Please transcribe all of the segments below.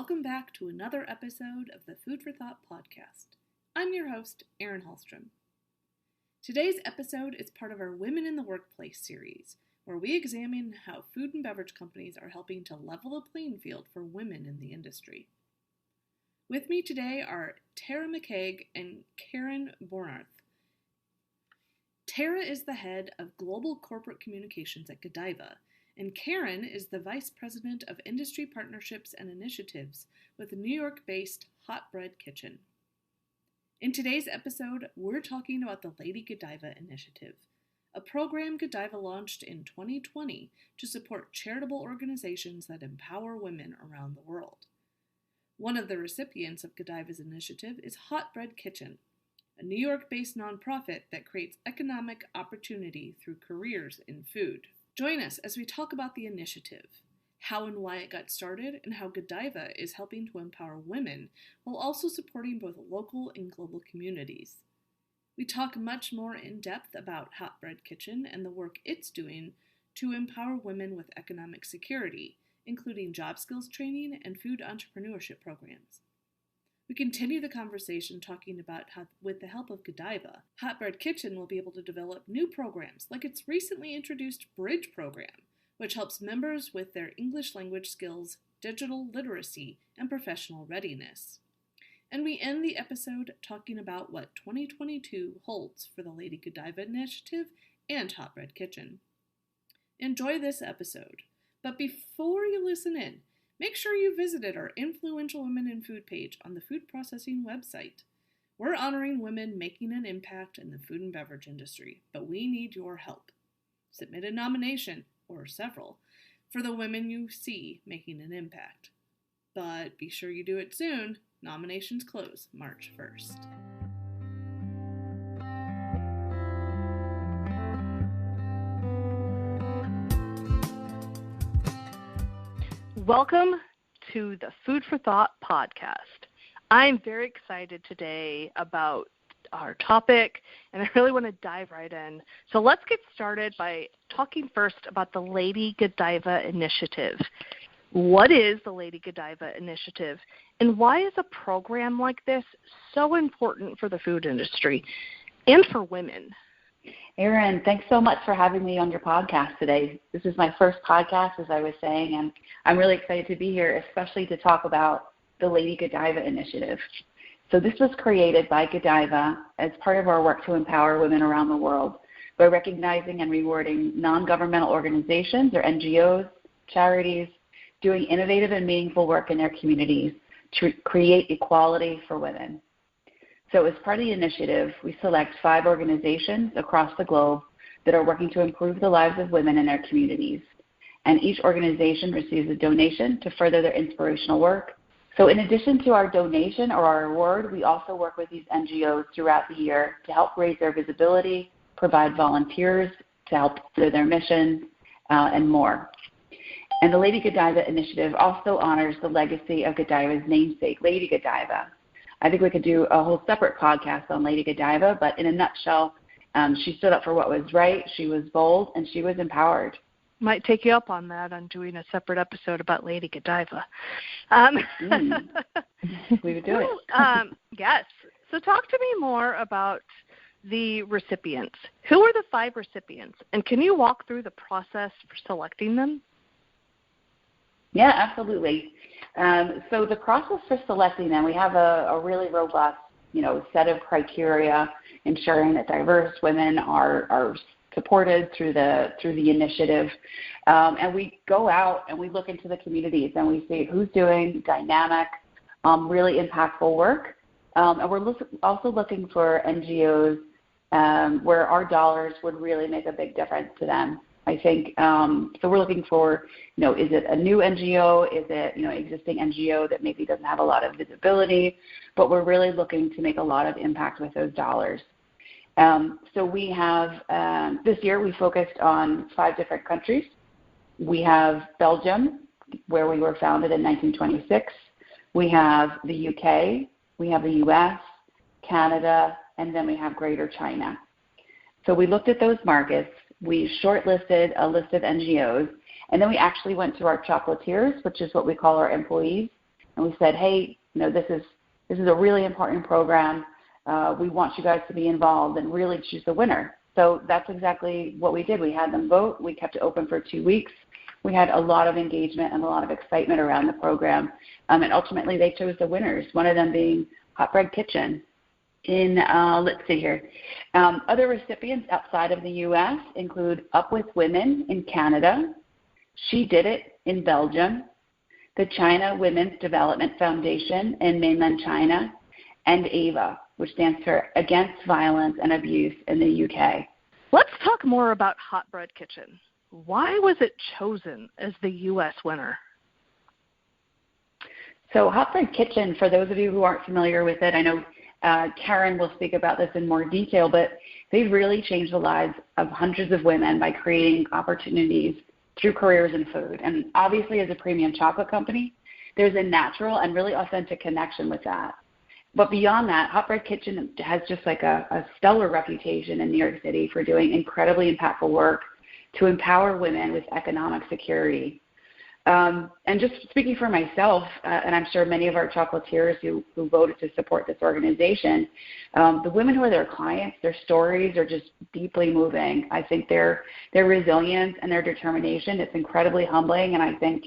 welcome back to another episode of the Food for Thought podcast. I'm your host, Erin Hallstrom. Today's episode is part of our Women in the Workplace series, where we examine how food and beverage companies are helping to level the playing field for women in the industry. With me today are Tara McTeague and Karen Bornarth. Tara is the head of Global Corporate Communications at Godiva, and Karen is the Vice President of Industry Partnerships and Initiatives with the New York-based Hot Bread Kitchen. In today's episode, we're talking about the Lady Godiva Initiative, a program Godiva launched in 2020 to support charitable organizations that empower women around the world. One of the recipients of Godiva's initiative is Hot Bread Kitchen, a New York-based nonprofit that creates economic opportunity through careers in food. Join us as we talk about the initiative, how and why it got started, and how Godiva is helping to empower women while also supporting both local and global communities. We talk much more in depth about Hot Bread Kitchen and the work it's doing to empower women with economic security, including job skills training and food entrepreneurship programs. We continue the conversation talking about how, with the help of Godiva, Hot Bread Kitchen will be able to develop new programs like its recently introduced Bridge program, which helps members with their English language skills, digital literacy, and professional readiness. And we end the episode talking about what 2022 holds for the Lady Godiva Initiative and Hot Bread Kitchen. Enjoy this episode, but before you listen in, make sure you visited our Influential Women in Food page on the food processing website. We're honoring women making an impact in the food and beverage industry, but we need your help. Submit a nomination, or several, for the women you see making an impact. But be sure you do it soon. Nominations close March 1st. Welcome to the Food for Thought podcast. I'm very excited today about our topic, and I really want to dive right in. So let's get started by talking first about the Lady Godiva Initiative. What is the Lady Godiva Initiative, and why is a program like this so important for the food industry and for women? Erin, thanks so much for having me on your podcast today. This is my first podcast, as I was saying, and I'm really excited to be here, especially to talk about the Lady Godiva Initiative. So this was created by Godiva as part of our work to empower women around the world by recognizing and rewarding non-governmental organizations or NGOs, charities, doing innovative and meaningful work in their communities to create equality for women. So as part of the initiative, we select 5 organizations across the globe that are working to improve the lives of women in their communities. And each organization receives a donation to further their inspirational work. So in addition to our donation or our award, we also work with these NGOs throughout the year to help raise their visibility, provide volunteers to help further their missions, and more. And the Lady Godiva Initiative also honors the legacy of Godiva's namesake, Lady Godiva. I think we could do a whole separate podcast on Lady Godiva, but in a nutshell, she stood up for what was right, she was bold, and she was empowered. Might take you up on that, on doing a separate episode about Lady Godiva. We would do it. Yes. So talk to me more about the recipients. Who are the 5 recipients, and can you walk through the process for selecting them? Yeah, absolutely. So the process for selecting them, we have a really robust, set of criteria ensuring that diverse women are supported through the initiative. And we go out and we look into the communities and we see who's doing dynamic, really impactful work. And we're also looking for NGOs where our dollars would really make a big difference to them. I think, so we're looking for, is it a new NGO? Is it, existing NGO that maybe doesn't have a lot of visibility? But we're really looking to make a lot of impact with those dollars. So we have, this year we focused on 5 different countries. We have Belgium, where we were founded in 1926. We have the UK, we have the US, Canada, and then we have Greater China. So we looked at those markets. We shortlisted a list of NGOs, and then we actually went to our chocolatiers, which is what we call our employees, and we said, hey, this is a really important program. We want you guys to be involved and really choose the winner. So that's exactly what we did. We had them vote. We kept it open for 2 weeks. We had a lot of engagement and a lot of excitement around the program. And ultimately, they chose the winners, one of them being Hot Bread Kitchen. Let's see here. Other recipients outside of the U.S. include Up With Women in Canada, She Did It in Belgium, the China Women's Development Foundation in mainland China, and AVA, which stands for Against Violence and Abuse in the UK. Let's talk more about Hot Bread Kitchen. Why was it chosen as the U.S. winner? So Hot Bread Kitchen, for those of you who aren't familiar with it, I know Karen will speak about this in more detail, but they've really changed the lives of hundreds of women by creating opportunities through careers in food. And obviously, as a premium chocolate company, there's a natural and really authentic connection with that. But beyond that, Hot Bread Kitchen has just like a stellar reputation in New York City for doing incredibly impactful work to empower women with economic security. And just speaking for myself, and I'm sure many of our chocolatiers who voted to support this organization, the women who are their clients, their stories are just deeply moving. I think their resilience and their determination, it's incredibly humbling, and I think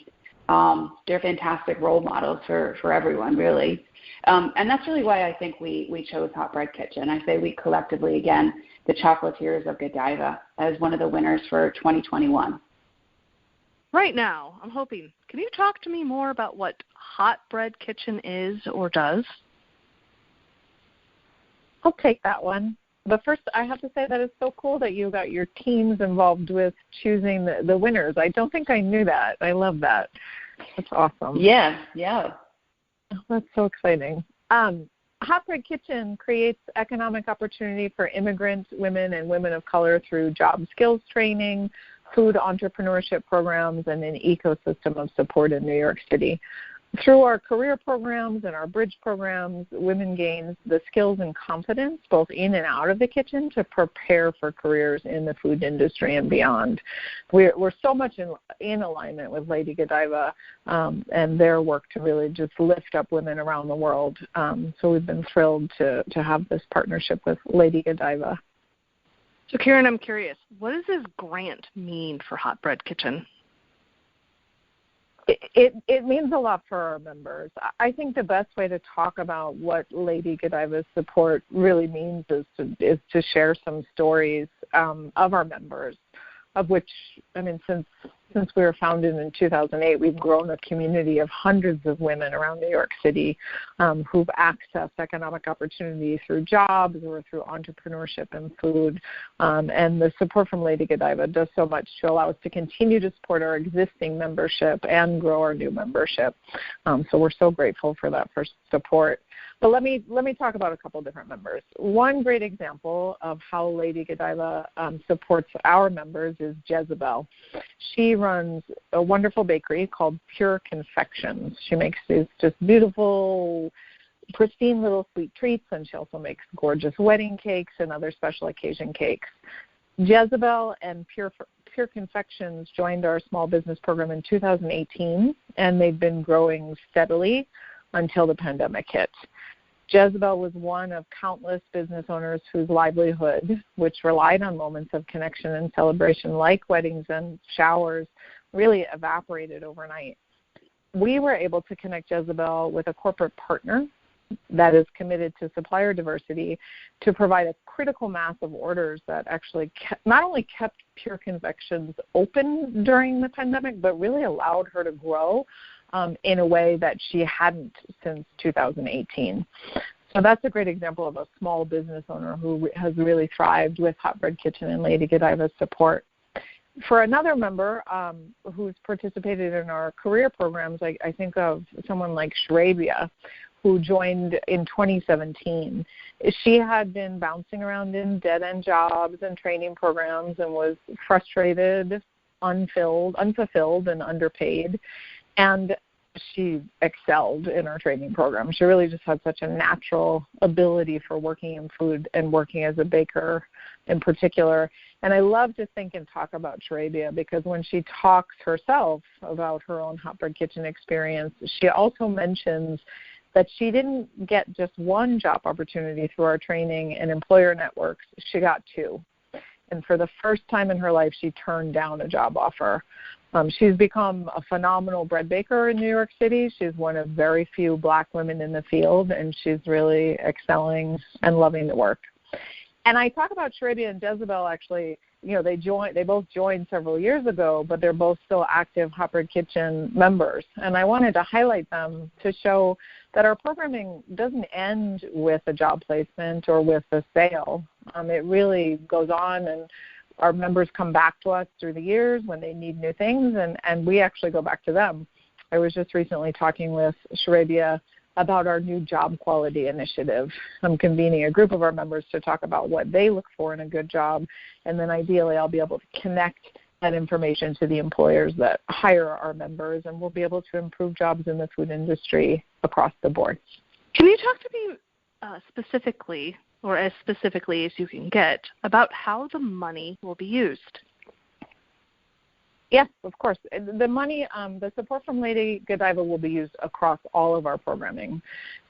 they're fantastic role models for everyone, really. And that's really why I think we chose Hot Bread Kitchen. I say we collectively, again, the chocolatiers of Godiva, as one of the winners for 2021. Right now, I'm hoping, can you talk to me more about what Hot Bread Kitchen is or does? I'll take that one. But first, I have to say that it's so cool that you got your teams involved with choosing the winners. I don't think I knew that. I love that. That's awesome. Yeah. Oh, that's so exciting. Hot Bread Kitchen creates economic opportunity for immigrant women and women of color through job skills training, food entrepreneurship programs, and an ecosystem of support in New York City. Through our career programs and our bridge programs, women gain the skills and confidence both in and out of the kitchen to prepare for careers in the food industry and beyond. We're so much in alignment with Lady Godiva and their work to really just lift up women around the world. So we've been thrilled to have this partnership with Lady Godiva. So, Karen, I'm curious, what does this grant mean for Hot Bread Kitchen? It means a lot for our members. I think the best way to talk about what Lady Godiva's support really means is to share some stories of our members, of which, I mean, since we were founded in 2008, we've grown a community of hundreds of women around New York City who've accessed economic opportunity through jobs or through entrepreneurship and food. And the support from Lady Godiva does so much to allow us to continue to support our existing membership and grow our new membership. So we're so grateful for that first support. But let me talk about a couple of different members. One great example of how Lady Godiva supports our members is Jezebel. She runs a wonderful bakery called Pure Confections. She makes these just beautiful, pristine little sweet treats, and she also makes gorgeous wedding cakes and other special occasion cakes. Jezebel and Pure Confections joined our small business program in 2018, and they've been growing steadily until the pandemic hit. Jezebel was one of countless business owners whose livelihood, which relied on moments of connection and celebration like weddings and showers, really evaporated overnight. We were able to connect Jezebel with a corporate partner that is committed to supplier diversity to provide a critical mass of orders that actually not only kept Pure Confections open during the pandemic, but really allowed her to grow in a way that she hadn't since 2018. So that's a great example of a small business owner who has really thrived with Hot Bread Kitchen and Lady Godiva's support. For another member who's participated in our career programs, I think of someone like Shrabia, who joined in 2017. She had been bouncing around in dead-end jobs and training programs and was frustrated, unfulfilled, and underpaid. And she excelled in our training program. She really just had such a natural ability for working in food and working as a baker in particular. And I love to think and talk about Charabia because when she talks herself about her own hot bread kitchen experience, she also mentions that she didn't get just one job opportunity through our training and employer networks. She got two. And for the first time in her life, she turned down a job offer. She's become a phenomenal bread baker in New York City. She's one of very few Black women in the field, and she's really excelling and loving the work. And I talk about Charabia and Jezebel actually. They both joined several years ago, but they're both still active Hot Bread Kitchen members. And I wanted to highlight them to show that our programming doesn't end with a job placement or with a sale. It really goes on, and our members come back to us through the years when they need new things, and we actually go back to them. I was just recently talking with Charabia about our new job quality initiative. I'm convening a group of our members to talk about what they look for in a good job, and then ideally I'll be able to connect that information to the employers that hire our members, and we'll be able to improve jobs in the food industry across the board. Can you talk to me specifically, or as specifically as you can get, about how the money will be used? Yes, of course. The money, the support from Lady Godiva will be used across all of our programming.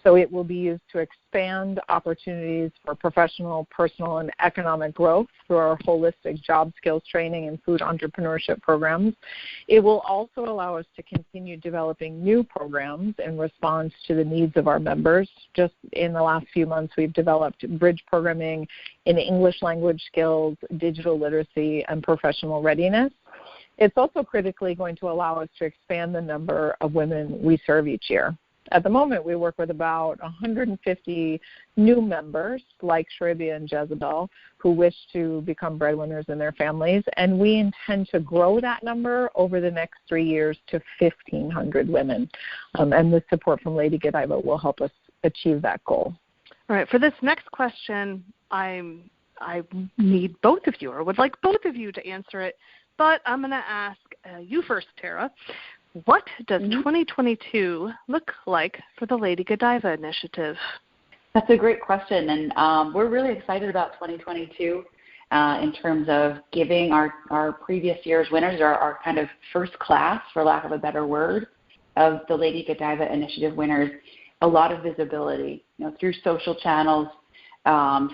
So it will be used to expand opportunities for professional, personal, and economic growth through our holistic job skills training and food entrepreneurship programs. It will also allow us to continue developing new programs in response to the needs of our members. Just in the last few months, we've developed bridge programming in English language skills, digital literacy, and professional readiness. It's also critically going to allow us to expand the number of women we serve each year. At the moment, we work with about 150 new members like Charabia and Jezebel who wish to become breadwinners in their families, and we intend to grow that number over the next 3 years to 1,500 women. And the support from Lady Godiva will help us achieve that goal. All right. For this next question, I need both of you, or would like both of you to answer it. But I'm going to ask you first, Tara. What does 2022 look like for the Lady Godiva Initiative? That's a great question, and we're really excited about 2022 in terms of giving our previous year's winners, our kind of first class, for lack of a better word, of the Lady Godiva Initiative winners, a lot of visibility, through social channels,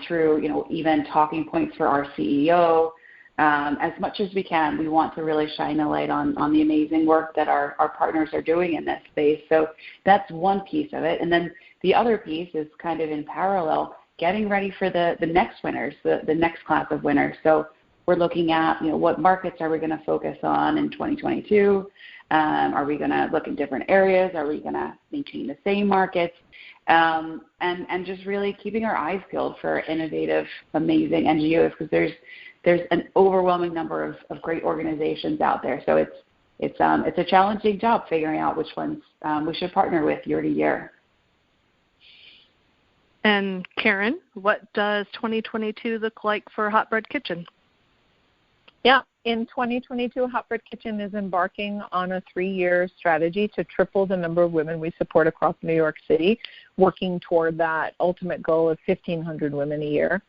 through, even talking points for our CEO. As much as we can, we want to really shine a light on the amazing work that our partners are doing in this space. So that's one piece of it. And then the other piece is kind of in parallel, getting ready for the next winners, the next class of winners. So we're looking at, what markets are we going to focus on in 2022? Are we going to look in different areas? Are we going to maintain the same markets? And just really keeping our eyes peeled for innovative, amazing NGOs, because there's an overwhelming number of great organizations out there. So it's a challenging job figuring out which ones we should partner with year to year. And Karen, what does 2022 look like for Hot Bread Kitchen? Yeah, in 2022, Hot Bread Kitchen is embarking on a 3-year strategy to triple the number of women we support across New York City, working toward that ultimate goal of 1,500 women a year.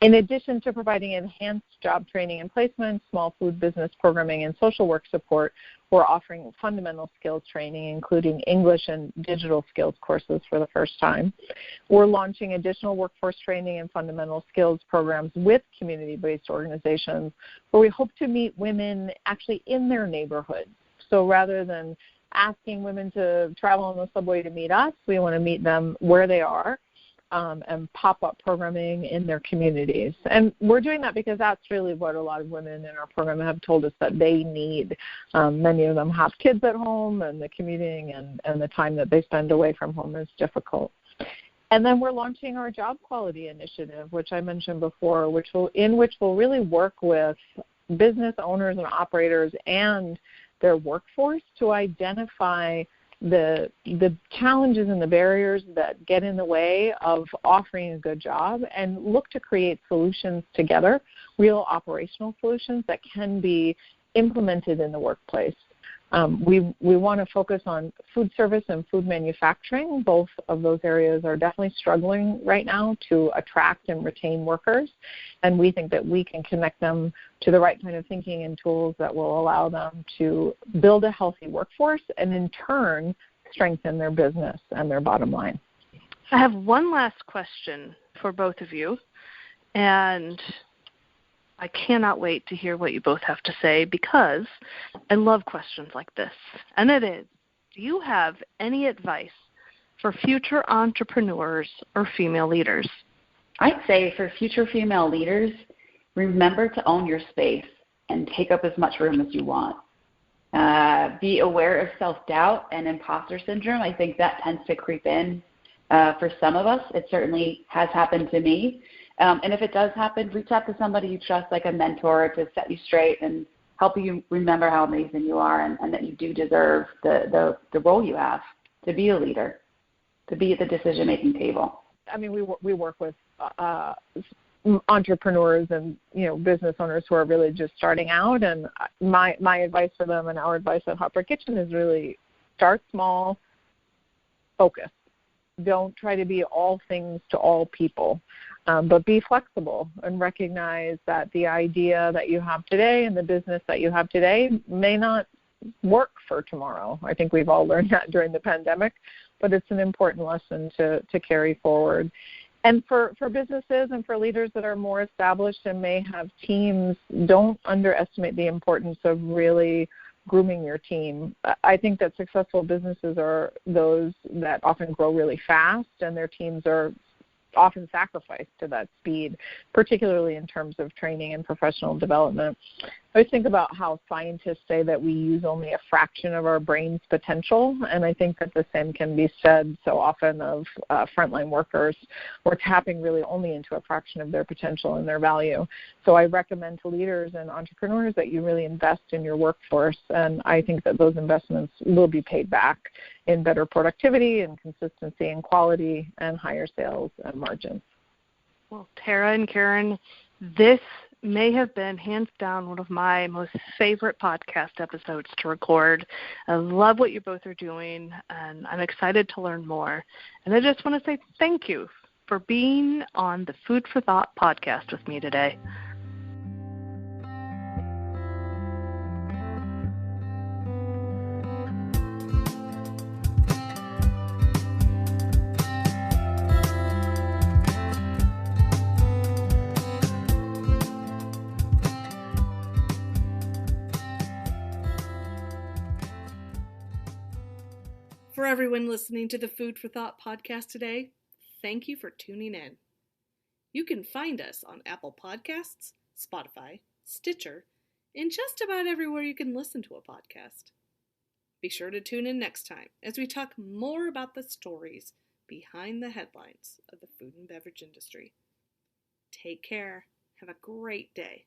In addition to providing enhanced job training and placement, small food business programming, and social work support, we're offering fundamental skills training, including English and digital skills courses for the first time. We're launching additional workforce training and fundamental skills programs with community-based organizations where we hope to meet women actually in their neighborhoods. So rather than asking women to travel on the subway to meet us, we want to meet them where they are. And pop-up programming in their communities. And we're doing that because that's really what a lot of women in our program have told us that they need. Many of them have kids at home, and the commuting and the time that they spend away from home is difficult. And then we're launching our job quality initiative, which I mentioned before, which will really work with business owners and operators and their workforce to identify the challenges and the barriers that get in the way of offering a good job, and look to create solutions together, real operational solutions that can be implemented in the workplace. We want to focus on food service and food manufacturing. Both of those areas are definitely struggling right now to attract and retain workers, and we think that we can connect them to the right kind of thinking and tools that will allow them to build a healthy workforce and in turn strengthen their business and their bottom line. I have one last question for both of you, and I cannot wait to hear what you both have to say because I love questions like this. And it is, do you have any advice for future entrepreneurs or female leaders? I'd say for future female leaders, remember to own your space and take up as much room as you want. Be aware of self-doubt and imposter syndrome. I think that tends to creep in for some of us. It certainly has happened to me. And if it does happen, reach out to somebody you trust, like a mentor, to set you straight and help you remember how amazing you are and that you do deserve the role you have to be a leader, to be at the decision-making table. I mean, we work with entrepreneurs and business owners who are really just starting out, and my advice for them and our advice at Hot Bread Kitchen is really start small, focus. Don't try to be all things to all people. But be flexible and recognize that the idea that you have today and the business that you have today may not work for tomorrow. I think we've all learned that during the pandemic, but it's an important lesson to carry forward. And for businesses and for leaders that are more established and may have teams, don't underestimate the importance of really grooming your team. I think that successful businesses are those that often grow really fast, and their teams are often sacrificed to that speed, particularly in terms of training and professional development. I always think about how scientists say that we use only a fraction of our brain's potential, and I think that the same can be said so often of frontline workers. We're tapping really only into a fraction of their potential and their value. So I recommend to leaders and entrepreneurs that you really invest in your workforce, and I think that those investments will be paid back in better productivity and consistency and quality and higher sales and margins. Well, Tara and Karen, this may have been hands down one of my most favorite podcast episodes to record. I love what you both are doing, and I'm excited to learn more. And I just want to say thank you for being on the Food for Thought podcast with me today. For everyone listening to the Food for Thought podcast today, thank you for tuning in. You can find us on Apple Podcasts, Spotify, Stitcher, and just about everywhere you can listen to a podcast. Be sure to tune in next time as we talk more about the stories behind the headlines of the food and beverage industry. Take care. Have a great day.